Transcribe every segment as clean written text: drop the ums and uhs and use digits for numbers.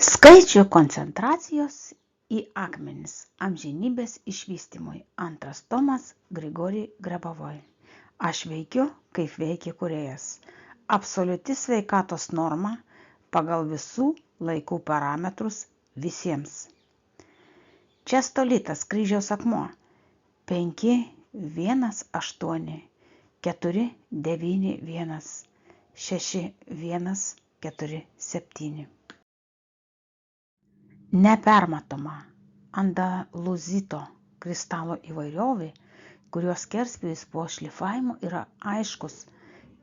Skaičių koncentracijos į akmenis amžinybės išvystymui. Antras tomas Grigorij Grabovoi. Aš veikiu, kaip veikia kūrėjas. Absoliuti sveikatos norma pagal visų laikų parametrus visiems. Čestolitas kryžiaus akmuo 518 491 6147. Nepermatoma andaluzito kristalo įvairovė, kurios skerspjūvis po šlifavimo yra aiškus,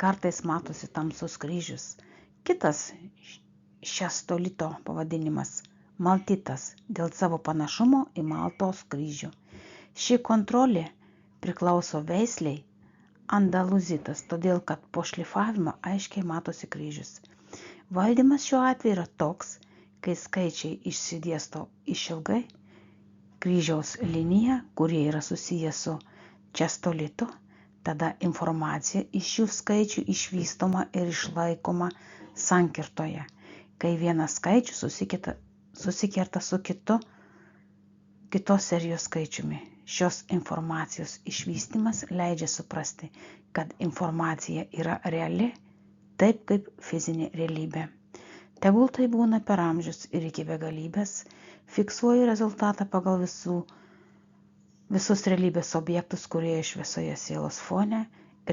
kartais matosi tamsus kryžius. Kitas čestolito pavadinimas – maltitas, dėl savo panašumo į Maltos kryžių. Ši kontrolė priklauso veisliai andaluzitas, todėl kad po šlifavimo aiškiai matosi kryžius. Valdymas šiuo atveju yra toks, kai skaičiai išsidėsto išilgai kryžiaus liniją, kurie yra susiję su čestolitu, tada informacija iš šių skaičių išvystoma ir išlaikoma sankirtoje, kai vienas skaičius susikerta su kitos serijos skaičiumi. Šios informacijos išvystymas leidžia suprasti, kad informacija yra reali, taip kaip fizinė realybė. Tegul tai būna per amžius ir iki begalybės, fiksuoju rezultatą pagal visus realybės objektus kūrėjo šviesoje sielos fone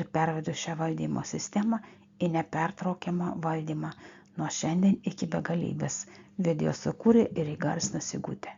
ir pervedu šią valdymo sistemą į nepertraukiamą valdymą nuo šiandien iki begalybės. Video sukūrė ir įgarsino Sigutė.